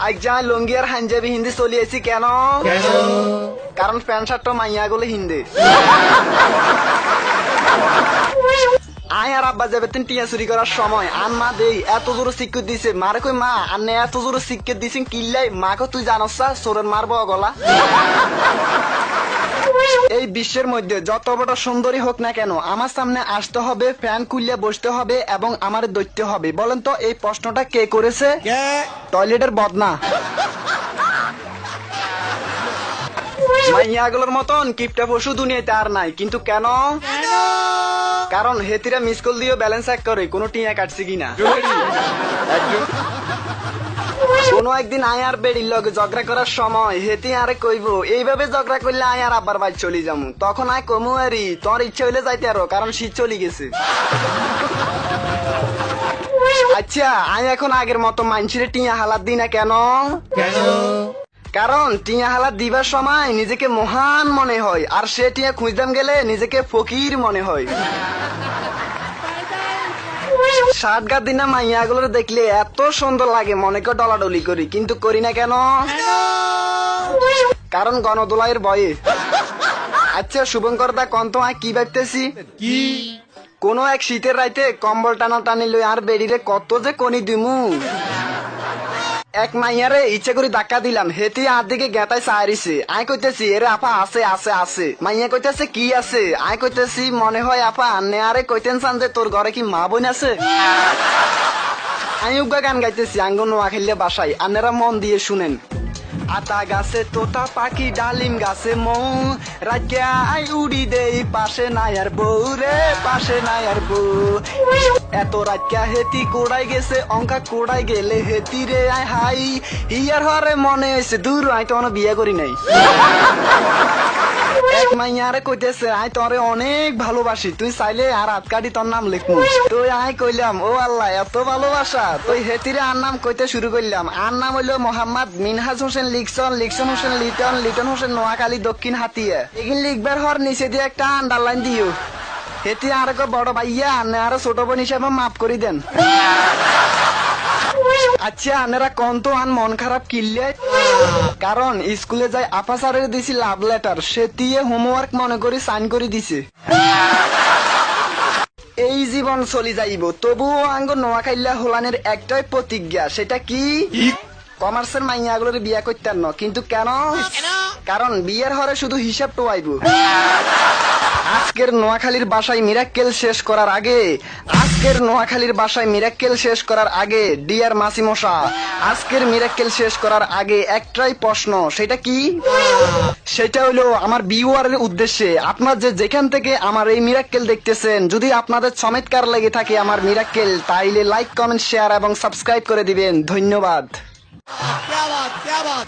আজ যা লুঙ্গি আর হাঞ্জাবি হিন্দি চলিয়েছি কেন? কারণ প্যান্ট শার্ট মাইয়া গুলো হিন্দি। আয় আর আব্বা যাবে টিয়া চুরি করার সময় আন মা দেই এত জোরে শিক্ষিত দিছে মারে কই মা আন্নে এত জোরে শিক্ষিত দিছেন কিল্লাই মাকে তুই জানস না চোরের মারবো গলা। এই বিশ্বের মধ্যে যত বড় সুন্দরী হোক না কেন আমার সামনে আসতে হবে, ফ্যান খুললে বসতে হবে এবং আমার দৈত্য হবে। বলেন তো এই প্রশ্নটা কে করেছে? টয়লেটের বদনা। মাইয়াগুলোর মতন কিপটা পশু দুনিয়াতে আর নাই। কিন্তু কেন? কারণ হেতিরা মিস কল দিয়েও ব্যালেন্স এক করে কোনো টিয়া কাটছে কিনা। কোনো একদিন আয়ার বেড়ির লগে ঝগড়া করার সময় হেতি আরে কইব এইভাবে ঝগড়া করলে আয়ার আব্বার বাড়ি চলে যাবো। তখন আয় কমু আরি তোর ইচ্ছা হইলে যাইতে আরো, কারণ শীত চলে গেছে। আচ্ছা আয় এখন আগের মতো মানছিরে টিয়া হালাত দিই না কেন? কারণ টিয়া হালাত দিবার সময় নিজেকে মহান মনে হয়, আর সে টিয়া খুঁজতাম গেলে নিজেকে ফকির মনে হয়। ষাট গা দিনা মাইয়া গুলো দেখলে এত সুন্দর লাগে মনে করে ডলাডলি করি, কিন্তু করি না কেন? কারণ গণদোলাইয়ের ভয়ে। আচ্ছা শুভঙ্কর দা কন্ত কি ভাবতেছি, কোন এক শীতের রাইতে কম্বল টানা টানি লই আর বেরিরে কত যে কনি দিমু। এক মাইয়ারে ইচ্ছা করে ধাক্কা দিলাম, হেতি আর দিকে গেতায় চাইছে। আয় কইতেছি এরে আপা আছে আছে আছে। মাইয়া কইতেছে কি আছে? আয় কইতেছি মনে হয় আপা আন্নে আরে কইতেন চান যে তোর ঘরে কি মা বোন আছে? আমি উগা গান গাইতেছি আঙ্গন নোয়াখাইলে বাসায়, আন্নেরা মন দিয়ে শুনেন। আতা গাছে তোতা পাখি ডালিম গাছে মৌ রাজ্যা আই উড়ি দেই পাশে নাই আর বউ রে পাশে নাই আর বউ। এত রাজ্যা হেতি কোড়াই গেছে অঙ্কা কোড়াই গেলে হেতি রে আই হাই হিয়ার হরে মনে হয়েছে দূর আই তো বিয়ে করি নাই। এক মাইয়ারে কইতেছে আই তোরে অনেক ভালোবাসি, তুই চাইলে আর হাত কাটি তোর নাম লিখবো। তুই আই কইলাম ও আল্লাহ এত ভালোবাসা, তুই হেতিরে আর নাম কইতে শুরু করলাম। আর নাম হইলো মোহাম্মদ মিনহাজ হোসেন লিকসন, লিকসন হোসেন লিটন, লিটন হোসেন নোয়াখালী দক্ষিণ হাতিয়া। এগিন লিখবার হর নিচে দিয়ে একটা আন্ডারলাইন দিও। হেতি আর বড় ভাইয়া আনে আরো ছোট বোন হিসাবে মাফ করে দেন। আচ্ছা আনেরা কন্ত আন মন খারাপ কিনলে? কারণ স্কুলে যাই আপা স্যারের দিছি লাভ লেটার, সে দিয়ে হোমওয়ার্ক মনে করি সাইন করে দিছে। এই জীবন চলি যাইব তবুও আঙ্গ নোয়াখাইল্লা হোলানের একটাই প্রতিজ্ঞা, সেটা কি? কমার্সের মাইয়াগুলোর বিয়া করতেন না। কিন্তু কেন? কারণ বিয়ের হরে শুধু হিসাব টোয়াইব। আজকের নোয়াখালীর বাসায় মিরাক্কেল শেষ করার আগে, আজকের নোয়াখালীর বাসায় মিরাক্কেল শেষ করার আগে ডিয়ার মাসিমশা, আজকের মিরাক্কেল শেষ করার আগে একটাই প্রশ্ন, সেটা কি? সেটা হলো আমার ভিউয়ারের উদ্দেশ্যে, আপনার যে যেখান থেকে আমার এই মিরাক্কেল দেখতেছেন, যদি আপনাদের চমৎকার লেগে থাকে আমার মিরাক্কেল, তাইলে লাইক কমেন্ট শেয়ার এবং সাবস্ক্রাইব করে দিবেন। ধন্যবাদ। क्या बात